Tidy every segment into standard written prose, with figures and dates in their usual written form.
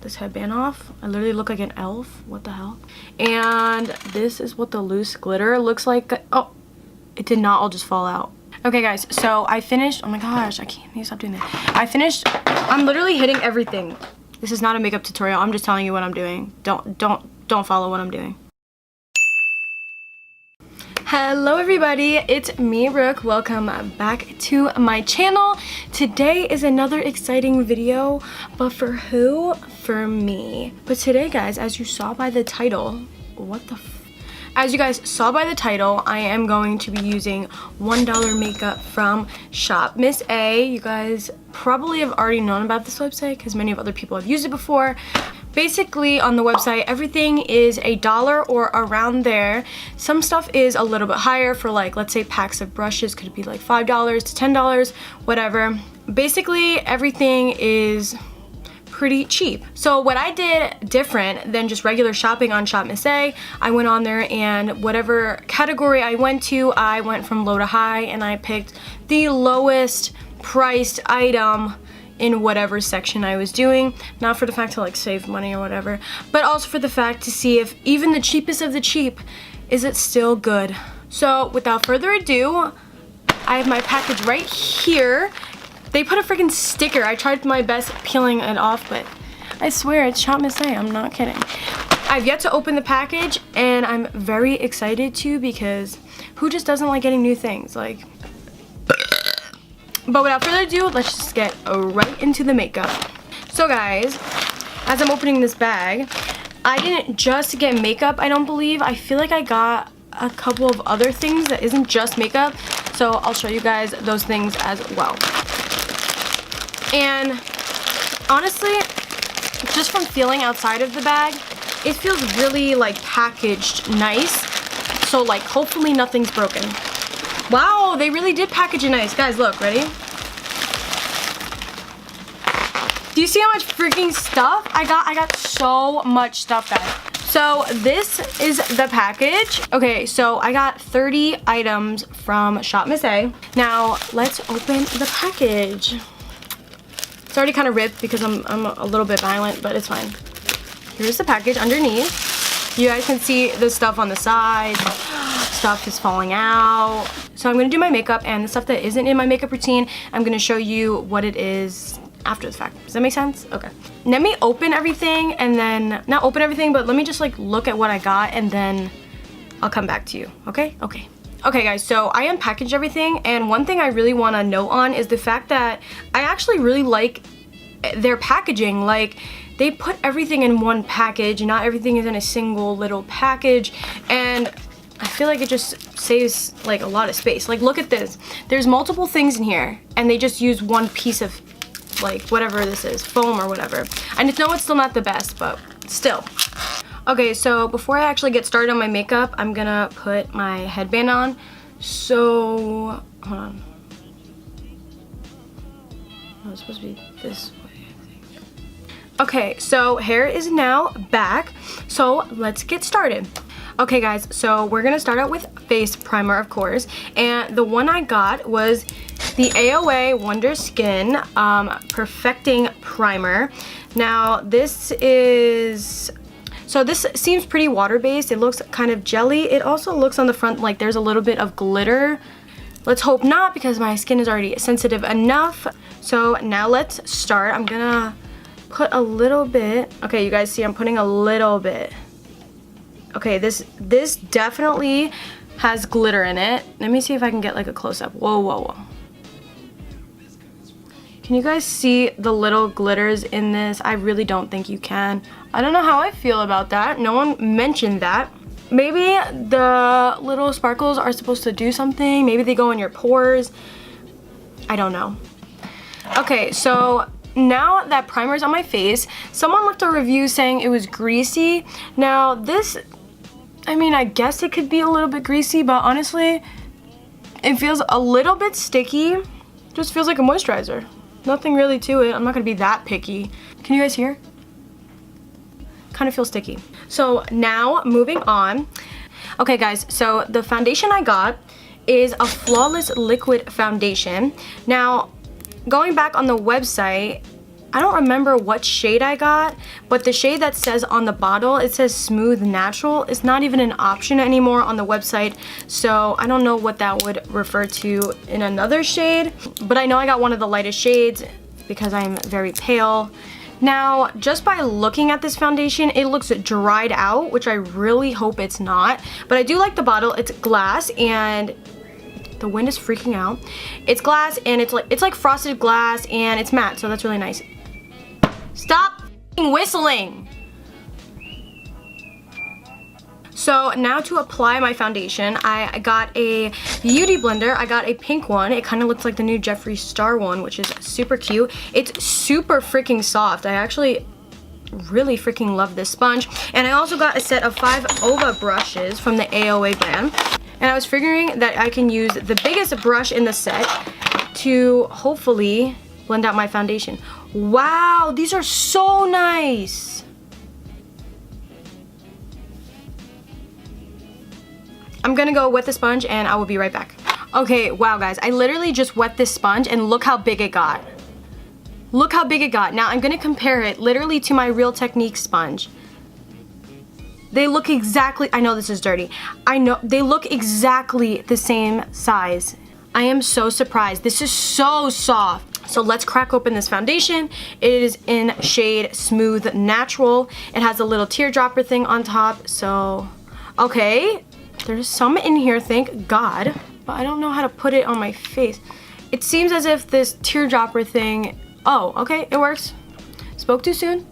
this headband off. I literally look like an elf. What the hell? And this is what the loose glitter looks like. Oh, it did not all just fall out. Okay guys, so I finished. Oh my gosh, I can't stop doing that. I finished. I'm literally hitting everything. This is not a makeup tutorial. I'm just telling you what I'm doing. Don't follow what I'm doing. Hello everybody, it's me, Brooke. Welcome back to my channel. Today is another exciting video, but for who? For me. But today, guys, as you saw by the title, as you guys saw by the title, I am going to be using $1 makeup from Shop Miss A. You guys probably have already known about this website because many of other people have used it before. Basically, on the website, everything is $1 or around there. Some stuff is a little bit higher for, like, let's say packs of brushes could be like $5 to $10, whatever. Basically, everything is pretty cheap. So what I did different than just regular shopping on Shop Miss A, I went on there and whatever category I went to, I went from low to high and I picked the lowest priced item in whatever section I was doing. Not for the fact to like save money or whatever, but also for the fact to see if even the cheapest of the cheap, is it still good? So without further ado, I have my package right here. They put a freaking sticker. I tried my best peeling it off, but I swear it's Shop Miss A, I'm not kidding. I've yet to open the package and I'm very excited to, because who just doesn't like getting new things? Like, but without further ado, let's just get right into the makeup. So guys, as I'm opening this bag, I didn't just get makeup, I don't believe. I feel like I got a couple of other things that isn't just makeup. So I'll show you guys those things as well. And honestly, just from feeling outside of the bag, it feels really like packaged nice. So like hopefully nothing's broken. Wow, they really did package it nice. Guys, look, ready? Do you see how much freaking stuff I got? I got so much stuff, guys. So this is the package. Okay, so I got 30 items from Shop Miss A. Now let's open the package. It's already kind of ripped because I'm a little bit violent, but it's fine. Here's the package underneath. You guys can see the stuff on the side. Stuff is falling out. So I'm gonna do my makeup, and the stuff that isn't in my makeup routine, I'm gonna show you what it is after the fact. Does that make sense? Okay. Let me open everything and then, not open everything, but let me just like look at what I got and then I'll come back to you, okay? Okay. Okay guys, so I unpackaged everything, and one thing I really want to note on is the fact that I actually really like their packaging. Like, they put everything in one package, not everything is in a single little package, and I feel like it just saves like a lot of space. Like, look at this. There's multiple things in here, and they just use one piece of like whatever this is, foam or whatever. I know it's still not the best, but still. Okay, so before I actually get started on my makeup, I'm gonna put my headband on. So, hold on. Oh, it's supposed to be this way, I think. Okay, so hair is now back. So let's get started. Okay guys, so we're gonna start out with face primer, of course. And the one I got was the AOA Wonder Skin Perfecting Primer. Now this is, so this seems pretty water-based. It looks kind of jelly. It also looks on the front like there's a little bit of glitter. Let's hope not, because my skin is already sensitive enough. So now let's start. I'm gonna put a little bit. Okay, you guys see I'm putting a little bit. Okay, this definitely has glitter in it. Let me see if I can get like a close-up. Whoa, whoa, whoa. Can you guys see the little glitters in this? I really don't think you can. I don't know how I feel about that. No one mentioned that. Maybe the little sparkles are supposed to do something. Maybe they go in your pores. I don't know. Okay, so now that primer's on my face, someone left a review saying it was greasy. Now this, I mean, I guess it could be a little bit greasy, but honestly, it feels a little bit sticky. Just feels like a moisturizer. Nothing really to it. I'm not gonna be that picky. Can you guys hear? Kind of feels sticky. So now moving on. Okay guys, so the foundation I got is a Flawless Liquid Foundation. Now, going back on the website, I don't remember what shade I got, but the shade that says on the bottle, it says Smooth Natural. It's not even an option anymore on the website, so I don't know what that would refer to in another shade, but I know I got one of the lightest shades because I'm very pale. Now, just by looking at this foundation, it looks dried out, which I really hope it's not, but I do like the bottle. It's glass, and the wind is freaking out. It's glass, and it's like frosted glass, and it's matte, so that's really nice. Stop whistling. So now to apply my foundation, I got a beauty blender. I got a pink one. It kind of looks like the new Jeffree Star one, which is super cute. It's super freaking soft. I actually really freaking love this sponge. And I also got a set of 5 Ova brushes from the AOA brand. And I was figuring that I can use the biggest brush in the set to hopefully blend out my foundation. Wow, these are so nice. I'm gonna go wet the sponge and I will be right back. Okay, wow guys, I literally just wet this sponge and look how big it got. Look how big it got. Now I'm gonna compare it literally to my Real Technique sponge. They look exactly, I know this is dirty. I know, they look exactly the same size. I am so surprised. This is so soft. So let's crack open this foundation. It is in shade Smooth Natural. It has a little teardropper thing on top. So, okay, there's some in here, thank God, but I don't know how to put it on my face. It seems as if this teardropper thing, oh, okay, it works. Spoke too soon.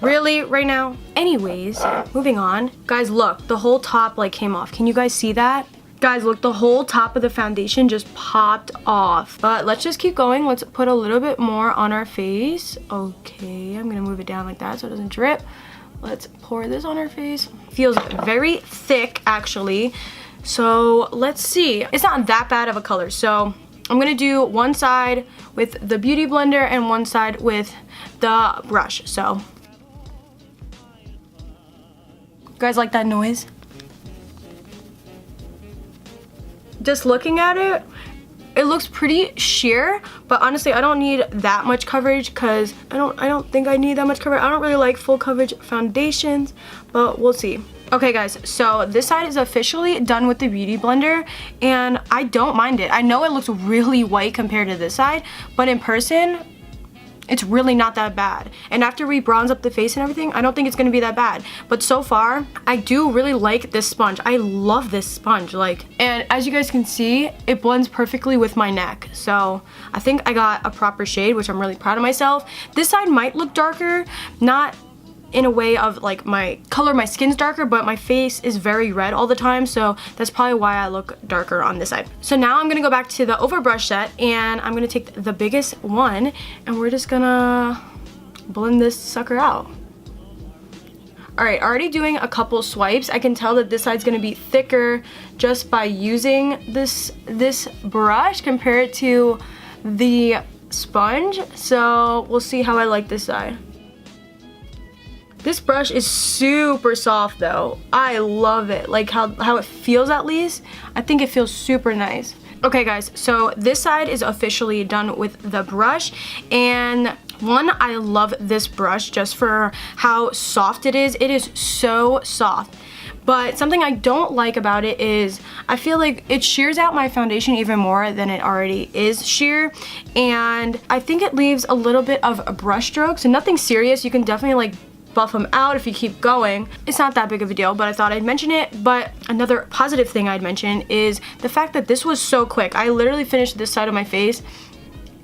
Really, right now? Anyways, moving on. Guys, look, the whole top like came off. Can you guys see that? Guys, look, the whole top of the foundation just popped off. But let's just keep going. Let's put a little bit more on our face. Okay, I'm gonna move it down like that so it doesn't drip. Let's pour this on our face. Feels very thick, actually. So let's see. It's not that bad of a color. So I'm gonna do one side with the Beauty Blender and one side with the brush. So, you guys like that noise? Just looking at it, it looks pretty sheer, but honestly I don't need that much coverage because I don't think I need that much coverage. I don't really like full coverage foundations, but we'll see. Okay guys, so this side is officially done with the Beauty Blender and I don't mind it. I know it looks really white compared to this side, but in person it's really not that bad. And after we bronze up the face and everything, I don't think it's gonna be that bad. But so far, I do really like this sponge. I love this sponge, like, and as you guys can see, it blends perfectly with my neck. So I think I got a proper shade, which I'm really proud of myself. This side might look darker, not in a way of like my color, my skin's darker, but my face is very red all the time, so that's probably why I look darker on this side. So now I'm gonna go back to the overbrush set and I'm gonna take the biggest one and we're just gonna blend this sucker out. Alright, already doing a couple swipes. I can tell that this side's gonna be thicker just by using this brush compared to the sponge, so we'll see how I like this side. This brush is super soft though. I love it. Like how it feels, at least. I think it feels super nice. Okay guys, so this side is officially done with the brush, and one, I love this brush just for how soft it is. It is so soft. But something I don't like about it is I feel like it shears out my foundation even more than it already is sheer, and I think it leaves a little bit of a brush stroke. So nothing serious. You can definitely like buff them out if you keep going. It's not that big of a deal, but I thought I'd mention it. But another positive thing I'd mention is the fact that this was so quick. I literally finished this side of my face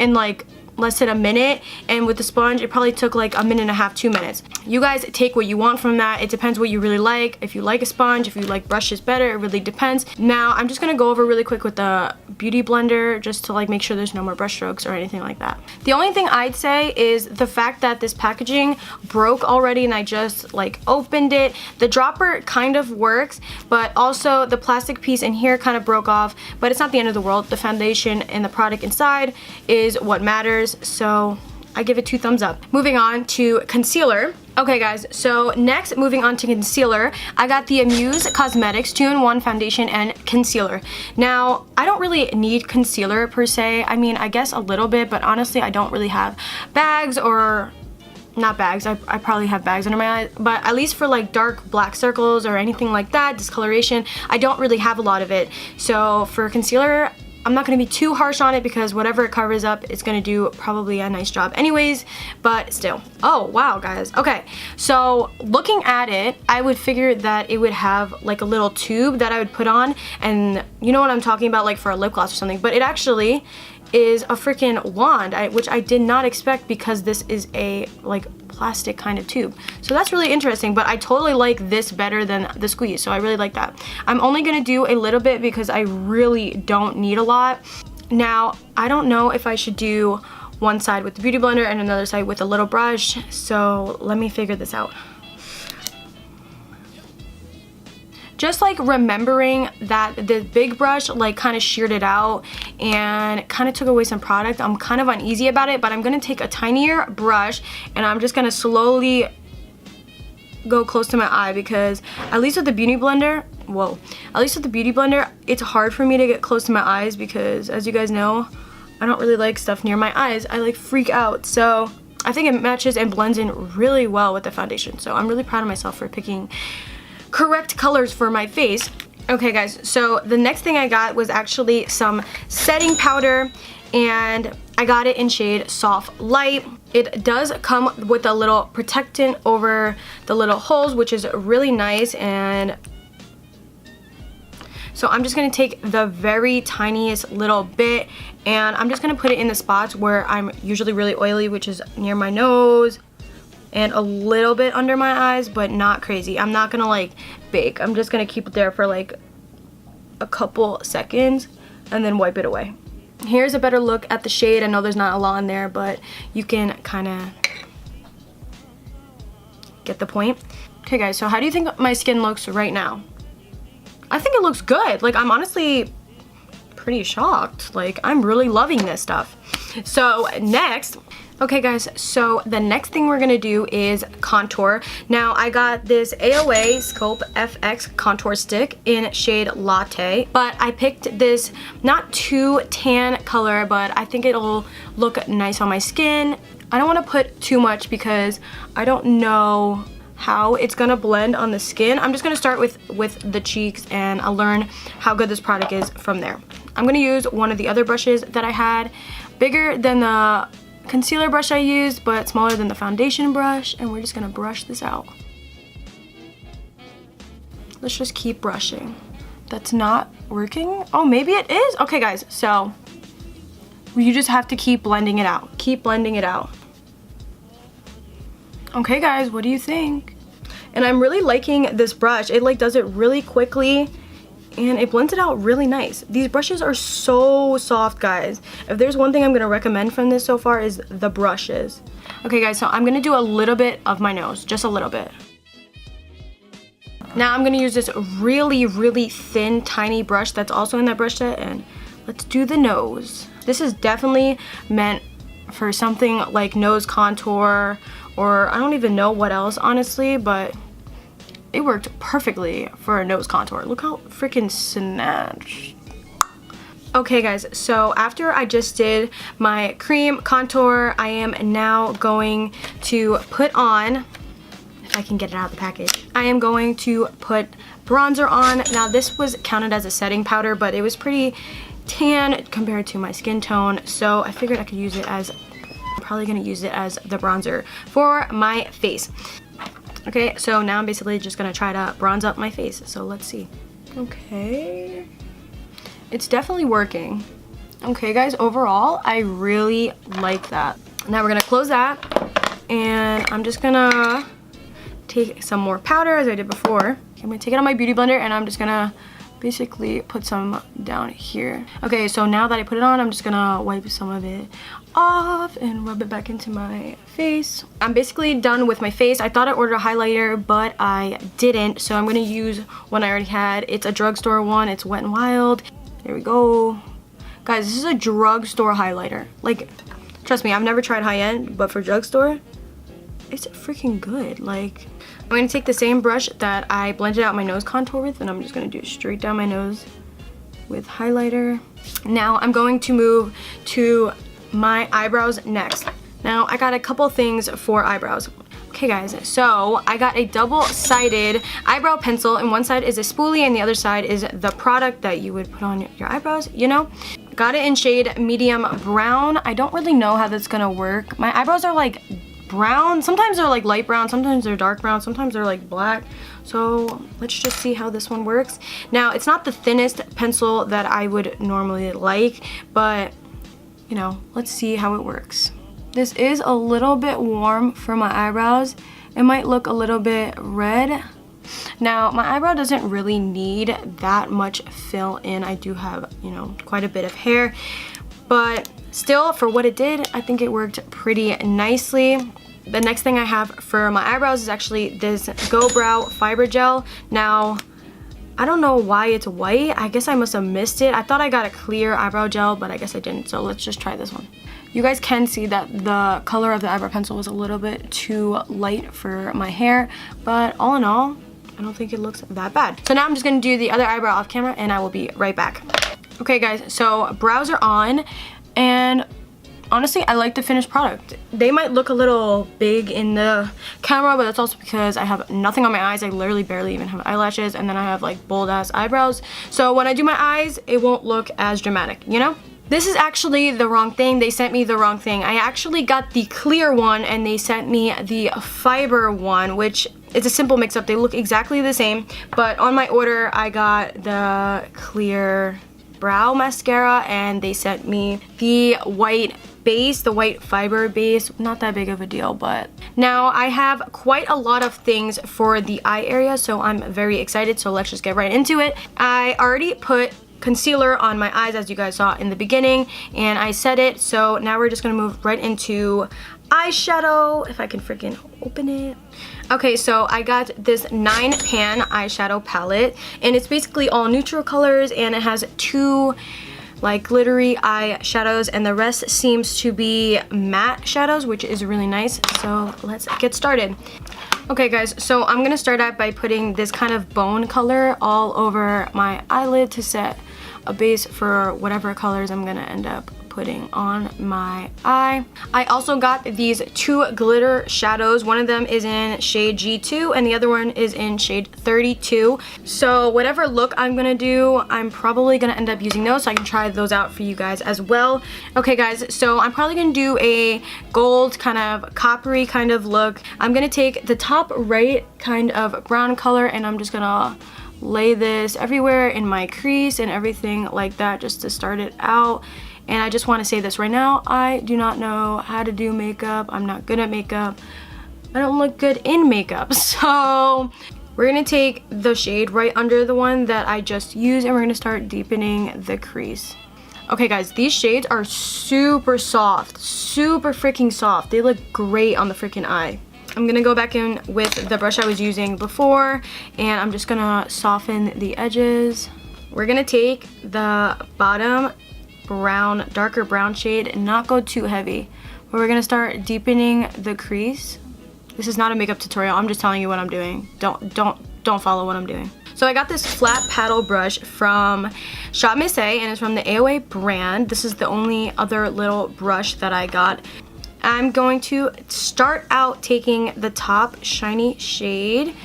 in like less than a minute, and with the sponge it probably took like a minute and a half, 2 minutes. You guys take what you want from that. It depends what you really like. If you like a sponge, if you like brushes better, it really depends. Now I'm just gonna go over really quick with the Beauty Blender just to like make sure there's no more brush strokes or anything like that. The only thing I'd say is the fact that this packaging broke already and I just like opened it. The dropper kind of works, but also the plastic piece in here kind of broke off, but it's not the end of the world. The foundation and the product inside is what matters, so I give it 2 thumbs up. Moving on to concealer. Okay guys, so next, moving on to concealer, I got the Muse Cosmetics 2-in-1 foundation and concealer. Now, I don't really need concealer per se. I mean, I guess a little bit, but honestly, I don't really have bags or... not bags, I probably have bags under my eyes, but at least for like dark black circles or anything like that, discoloration, I don't really have a lot of it. So for concealer, I'm not going to be too harsh on it because whatever it covers up, it's going to do probably a nice job anyways, but still. Oh, wow, guys. Okay, so looking at it, I would figure that it would have like a little tube that I would put on, and you know what I'm talking about, like for a lip gloss or something, but it actually is a freaking wand, which I did not expect because this is a like plastic kind of tube. So that's really interesting, but I totally like this better than the squeeze, so I really like that. I'm only gonna do a little bit because I really don't need a lot. Now, I don't know if I should do one side with the Beauty Blender and another side with a little brush, so let me figure this out. Just like remembering that the big brush like kind of sheared it out and kind of took away some product. I'm kind of uneasy about it, but I'm going to take a tinier brush and I'm just going to slowly go close to my eye because at least with the Beauty Blender, it's hard for me to get close to my eyes because as you guys know, I don't really like stuff near my eyes. I like freak out. So I think it matches and blends in really well with the foundation. So I'm really proud of myself for picking correct colors for my face. Okay guys, so the next thing I got was actually some setting powder, and I got it in shade Soft Light. It does come with a little protectant over the little holes, which is really nice. And so I'm just going to take the very tiniest little bit and I'm just going to put it in the spots where I'm usually really oily, which is near my nose and a little bit under my eyes, but not crazy. I'm not gonna like bake. I'm just gonna keep it there for like a couple seconds and then wipe it away. Here's a better look at the shade. I know there's not a lot in there, but you can kind of get the point. Okay guys, so how do you think my skin looks right now? I think it looks good. Like, I'm honestly pretty shocked. Like, I'm really loving this stuff. So next, okay guys, so the next thing we're gonna do is contour. Now I got this AOA Scope FX contour stick in shade Latte, but I picked this not too tan color, but I think it'll look nice on my skin. I don't want to put too much because I don't know how it's gonna blend on the skin. I'm just gonna start with the cheeks and I'll learn how good this product is from there. I'm gonna use one of the other brushes that I had, bigger than the concealer brush I used, but smaller than the foundation brush, and we're just gonna brush this out. Let's just keep brushing. That's not working. Oh, maybe it is. Okay guys, so you just have to keep blending it out. Keep blending it out. Okay guys, what do you think? And I'm really liking this brush. It like does it really quickly and it blends it out really nice. These brushes are so soft, guys. If there's one thing I'm gonna recommend from this so far is the brushes. Okay guys, so I'm gonna do a little bit of my nose, just a little bit. Now I'm gonna use this really, really thin, tiny brush that's also in that brush set, and let's do the nose. This is definitely meant for something like nose contour, or I don't even know what else, honestly, but it worked perfectly for a nose contour. Look how freaking snatched. Okay guys, so after I just did my cream contour, I am now going to put on, if I can get it out of the package, I am going to put bronzer on. Now this was counted as a setting powder, but it was pretty tan compared to my skin tone, so I figured I could use it as, I'm probably gonna use it as the bronzer for my face. Okay, so now I'm basically just gonna try to bronze up my face, so let's see. Okay, it's definitely working. Okay guys, overall, I really like that. Now we're gonna close that, and I'm just gonna take some more powder as I did before. Okay, I'm gonna take it on my Beauty Blender, and I'm just gonna basically put some down here. Okay, so now that I put it on, I'm just gonna wipe some of it off and rub it back into my face. I'm basically done with my face. I thought I ordered a highlighter, but I didn't, so I'm gonna use one I already had. It's a drugstore one. It's Wet n Wild. There we go. Guys, this is a drugstore highlighter. Like, trust me, I've never tried high-end, but for drugstore, it's freaking good. Like, I'm gonna take the same brush that I blended out my nose contour with, and I'm just gonna do it straight down my nose with highlighter. Now I'm going to move to my eyebrows next. Now I got a couple things for eyebrows. Okay guys, so I got a double-sided eyebrow pencil, and one side is a spoolie and the other side is the product that you would put on your eyebrows, you know? Got it in shade medium brown. I don't really know how that's gonna work. My eyebrows are like brown. Sometimes they're like light brown, sometimes they're dark brown, sometimes they're like black. So let's just see how this one works. Now, it's not the thinnest pencil that I would normally like, but you know, let's see how it works. This is a little bit warm for my eyebrows. It might look a little bit red. Now, my eyebrow doesn't really need that much fill in. I do have, you know, quite a bit of hair, but still, for what it did, I think it worked pretty nicely. The next thing I have for my eyebrows is actually this Go Brow Fiber Gel. Now, I don't know why it's white. I guess I must have missed it. I thought I got a clear eyebrow gel, but I guess I didn't. So let's just try this one. You guys can see that the color of the eyebrow pencil was a little bit too light for my hair, but all in all, I don't think it looks that bad. So now I'm just gonna do the other eyebrow off camera and I will be right back. Okay guys, so brows are on, and honestly, I like the finished product. They might look a little big in the camera, but that's also because I have nothing on my eyes. I literally barely even have eyelashes, and then I have like bold ass eyebrows. So when I do my eyes, it won't look as dramatic, you know? This is actually the wrong thing. They sent me the wrong thing. I actually got the clear one and they sent me the fiber one, which is a simple mix-up. They look exactly the same, but on my order, I got the clear brow mascara and they sent me the white base, the white fiber base. Not that big of a deal, but now I have quite a lot of things for the eye area, so I'm very excited. So let's just get right into it. I already put concealer on my eyes, as you guys saw in the beginning, and I set it. So now we're just gonna move right into eyeshadow, if I can freaking open it. Okay, so I got this 9-pan eyeshadow palette, and it's basically all neutral colors, and it has 2 like glittery eyeshadows, and the rest seems to be matte shadows, which is really nice. So let's get started. Okay guys, so I'm gonna start out by putting this kind of bone color all over my eyelid to set a base for whatever colors I'm gonna end up putting on my eye. I also got these 2 glitter shadows. One of them is in shade G2 and the other one is in shade 32. So whatever look I'm gonna do, I'm probably gonna end up using those, so I can try those out for you guys as well. Okay guys, so I'm probably gonna do a gold kind of coppery kind of look. I'm gonna take the top right kind of brown color and I'm just gonna lay this everywhere in my crease and everything like that, just to start it out. And I just want to say this right now, I do not know how to do makeup. I'm not good at makeup. I don't look good in makeup. So we're going to take the shade right under the one that I just used and we're going to start deepening the crease. Okay guys, these shades are super soft, super freaking soft. They look great on the freaking eye. I'm going to go back in with the brush I was using before and I'm just going to soften the edges. We're going to take the bottom brown, darker brown shade and not go too heavy. But we're gonna start deepening the crease. This is not a makeup tutorial. I'm just telling you what I'm doing. Don't follow what I'm doing. So I got this flat paddle brush from Shop Miss A and it's from the AOA brand. This is the only other little brush that I got. I'm going to start out taking the top shiny shade.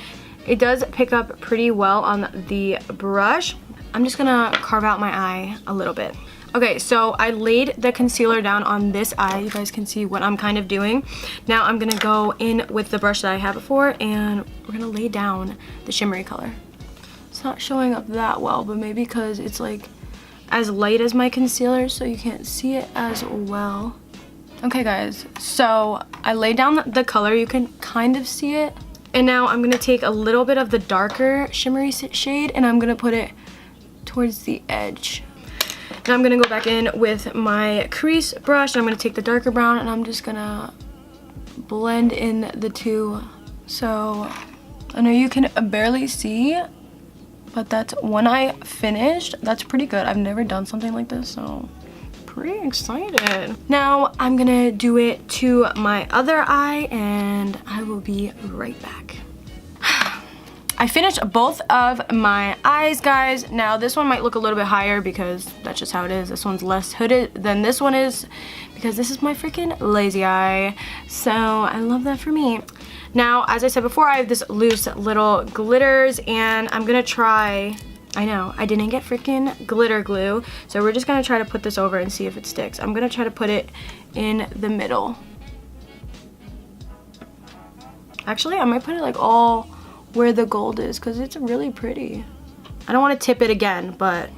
It does pick up pretty well on the brush. I'm just gonna carve out my eye a little bit. Okay, so I laid the concealer down on this eye. You guys can see what I'm kind of doing. Now I'm gonna go in with the brush that I had before and we're gonna lay down the shimmery color. It's not showing up that well, but maybe because it's like as light as my concealer, so you can't see it as well. Okay guys, so I laid down the color. You can kind of see it. And now I'm gonna take a little bit of the darker shimmery shade and I'm gonna put it towards the edge. Now I'm gonna go back in with my crease brush and I'm gonna take the darker brown and I'm just gonna blend in the two. So I know you can barely see, but that's when I finished. That's pretty good. I've never done something like this, so pretty excited. Now I'm gonna do it to my other eye and I will be right back. I finished both of my eyes, guys. Now this one might look a little bit higher because that's just how it is. This one's less hooded than this one is because this is my freaking lazy eye. So I love that for me. Now, as I said before, I have this loose little glitters and I'm gonna try, I know, I didn't get freaking glitter glue. So we're just gonna try to put this over and see if it sticks. I'm gonna try to put it in the middle. Actually, I might put it like all where the gold is because it's really pretty. I don't want to tip it again, but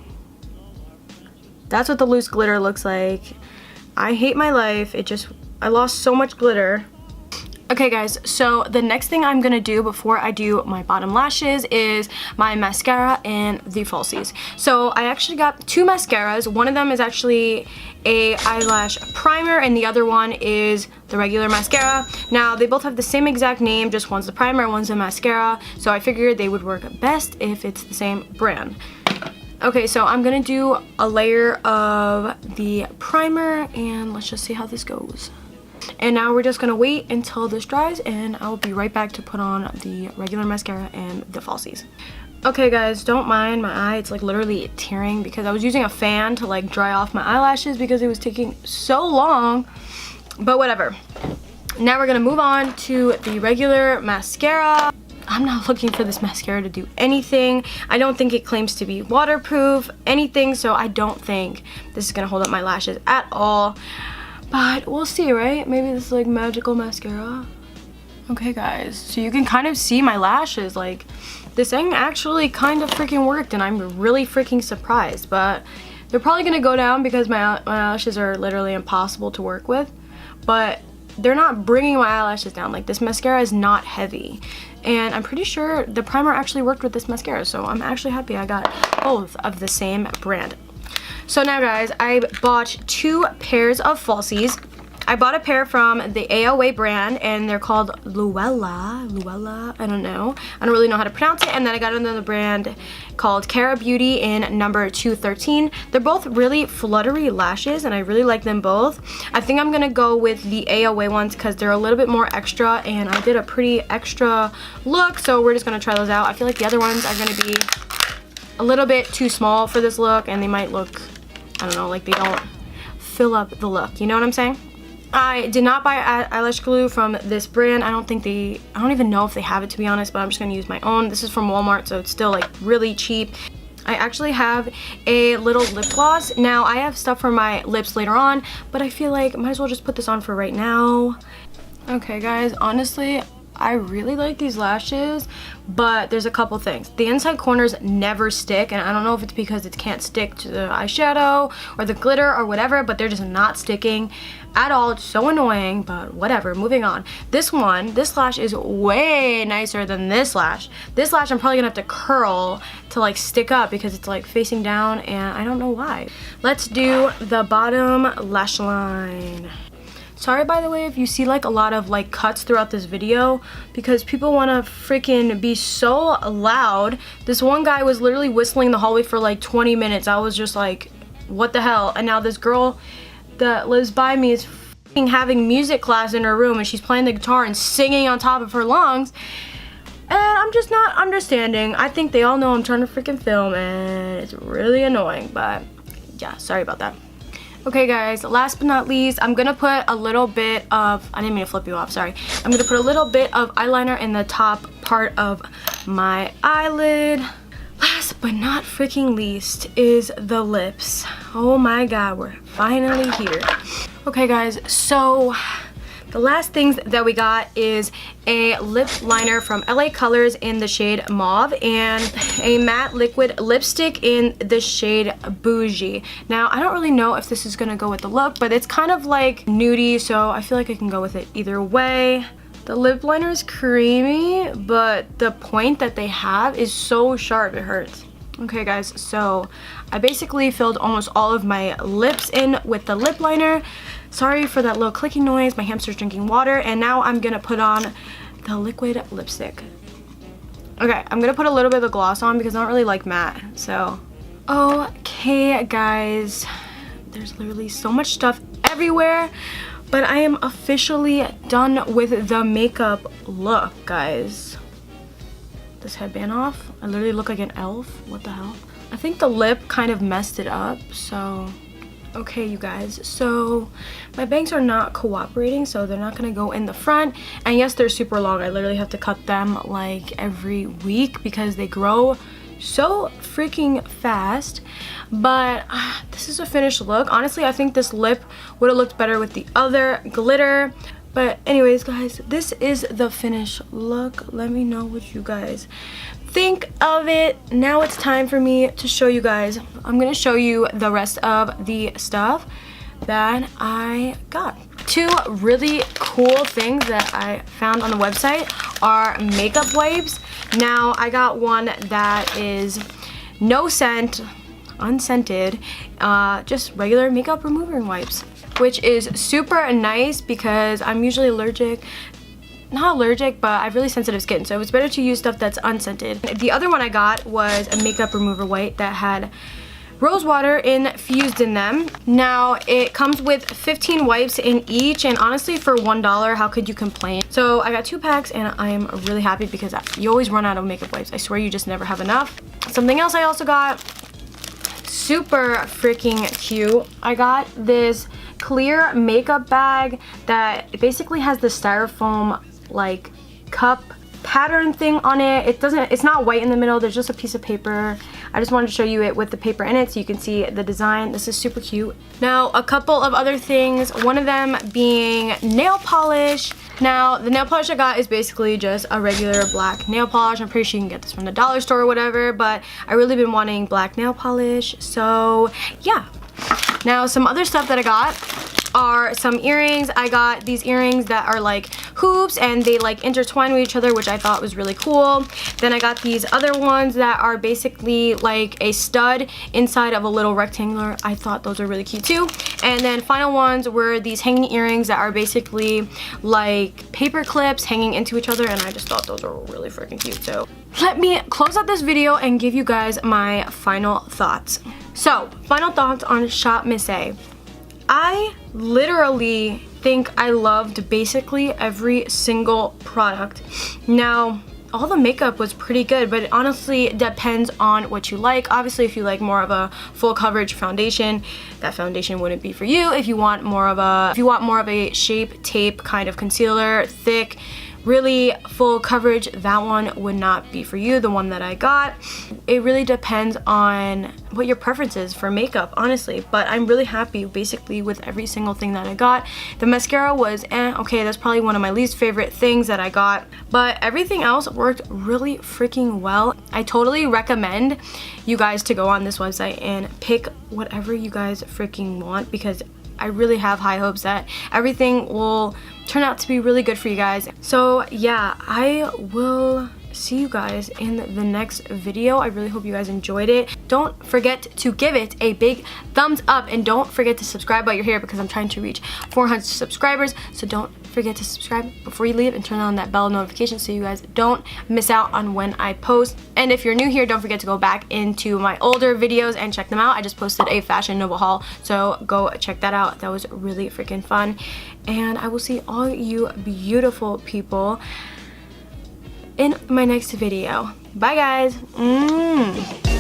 that's what the loose glitter looks like. I hate my life. I lost so much glitter. Okay guys, so the next thing I'm gonna do before I do my bottom lashes is my mascara and the falsies. So I actually got two mascaras. One of them is actually a eyelash primer and the other one is the regular mascara. Now they both have the same exact name, just one's the primer, one's the mascara. So I figured they would work best if it's the same brand. Okay, so I'm gonna do a layer of the primer and let's just see how this goes. And now we're just gonna wait until this dries and I'll be right back to put on the regular mascara and the falsies. Okay guys, don't mind my eye, it's like literally tearing because I was using a fan to like dry off my eyelashes because it was taking so long, but whatever. Now we're gonna move on to the regular mascara. I'm not looking for this mascara to do anything. I don't think it claims to be waterproof, anything, so I don't think this is gonna hold up my lashes at all. But we'll see, right? Maybe this is like magical mascara. Okay guys, so you can kind of see my lashes. Like this thing actually kind of freaking worked and I'm really freaking surprised. But they're probably gonna go down because my eyelashes are literally impossible to work with. But they're not bringing my eyelashes down. Like this mascara is not heavy. And I'm pretty sure the primer actually worked with this mascara. So I'm actually happy I got both of the same brand. So now guys, I bought two pairs of falsies. I bought a pair from the AOA brand and they're called Luella, I don't know. I don't really know how to pronounce it. And then I got another brand called Cara Beauty in number 213. They're both really fluttery lashes and I really like them both. I think I'm gonna go with the AOA ones because they're a little bit more extra and I did a pretty extra look. So we're just gonna try those out. I feel like the other ones are gonna be a little bit too small for this look and they might look, I don't know, like they don't fill up the look. You know what I'm saying? I did not buy eyelash glue from this brand. I don't even know if they have it, to be honest, but I'm just gonna use my own. This is from Walmart, so it's still like really cheap. I actually have a little lip gloss. Now I have stuff for my lips later on, but I feel like I might as well just put this on for right now. Okay guys, honestly, I really like these lashes, but there's a couple things. The inside corners never stick, and I don't know if it's because it can't stick to the eyeshadow or the glitter or whatever, but they're just not sticking at all. It's so annoying, but whatever. Moving on. This lash is way nicer than this lash. This lash I'm probably gonna have to curl to like stick up because it's like facing down and I don't know why. Let's do the bottom lash line. Sorry, by the way, if you see like a lot of like cuts throughout this video because people want to freaking be so loud. This one guy was literally whistling the hallway for like 20 minutes. I was just like, what the hell? And now this girl that lives by me is freaking having music class in her room and she's playing the guitar and singing on top of her lungs. And I'm just not understanding. I think they all know I'm trying to freaking film and it's really annoying, but yeah, sorry about that. Okay guys, last but not least, I'm gonna put a little bit of, I didn't mean to flip you off, sorry. I'm gonna put a little bit of eyeliner in the top part of my eyelid. Last but not freaking least is the lips. Oh my god, we're finally here. Okay guys, so the last things that we got is a lip liner from LA Colors in the shade Mauve and a matte liquid lipstick in the shade Bougie. Now, I don't really know if this is gonna go with the look, but it's kind of like nudie, so I feel like I can go with it either way. The lip liner is creamy, but the point that they have is so sharp, it hurts. Okay guys, so I basically filled almost all of my lips in with the lip liner. Sorry for that little clicking noise, my hamster's drinking water, and now I'm gonna put on the liquid lipstick. Okay, I'm gonna put a little bit of gloss on because I don't really like matte, so. Okay guys, There's literally so much stuff everywhere. But I am officially done with the makeup look, guys. This headband off. I literally look like an elf. What the hell? I think the lip kind of messed it up, so... Okay, you guys, so my bangs are not cooperating, so they're not gonna go in the front. And yes, they're super long. I literally have to cut them like every week because they grow so freaking fast. But this is a finished look. Honestly, I think this lip would have looked better with the other glitter. But anyways, guys, this is the finished look. Let me know what you guys think of it. Now it's time for me to show you guys. I'm gonna show you the rest of the stuff that I got. Two really cool things that I found on the website are makeup wipes. Now I got one that is no scent, unscented, just regular makeup removing wipes, which is super nice because I'm usually allergic. Not allergic, but I have really sensitive skin, so it's better to use stuff that's unscented. The other one I got was a makeup remover wipe that had rose water infused in them. Now it comes with 15 wipes in each, and honestly for $1, how could you complain? So I got 2 packs and I'm really happy because you always run out of makeup wipes. I swear you just never have enough. Something else I also got, super freaking cute. I got this clear makeup bag that basically has the styrofoam like cup pattern thing on it. It's not white in the middle, there's just a piece of paper. I just wanted to show you it with the paper in it so you can see the design. This is super cute. Now a couple of other things, one of them being nail polish. Now the nail polish I got is basically just a regular black nail polish. I'm pretty sure you can get this from the dollar store or whatever, but I really been wanting black nail polish, so yeah. Now some other stuff that I got are some earrings. I got these earrings that are like hoops and they like intertwine with each other, which I thought was really cool. Then I got these other ones that are basically like a stud inside of a little rectangular. I thought those are really cute too. And then final ones were these hanging earrings that are basically like paper clips hanging into each other, and I just thought those were really freaking cute. So let me close out this video and give you guys my final thoughts. So final thoughts on Shop Miss A. I literally think I loved basically every single product. Now, all the makeup was pretty good, but it honestly depends on what you like. Obviously, if you like more of a full coverage foundation, that foundation wouldn't be for you. If you want more of a shape tape kind of concealer, thick, really full coverage, that one would not be for you, the one that I got. It really depends on what your preference is for makeup, honestly, but I'm really happy basically with every single thing that I got. The mascara was okay, that's probably one of my least favorite things that I got, but everything else worked really freaking well. I totally recommend you guys to go on this website and pick whatever you guys freaking want, because I really have high hopes that everything will turn out to be really good for you guys. So yeah, I will see you guys in the next video. I really hope you guys enjoyed it. Don't forget to give it a big thumbs up, and don't forget to subscribe while you're here because I'm trying to reach 400 subscribers. So don't forget to subscribe before you leave and turn on that bell notification so you guys don't miss out on when I post. And if you're new here, don't forget to go back into my older videos and check them out. I just posted a Fashion Nova haul, so go check that out. That was really freaking fun. And I will see all you beautiful people in my next video. Bye guys.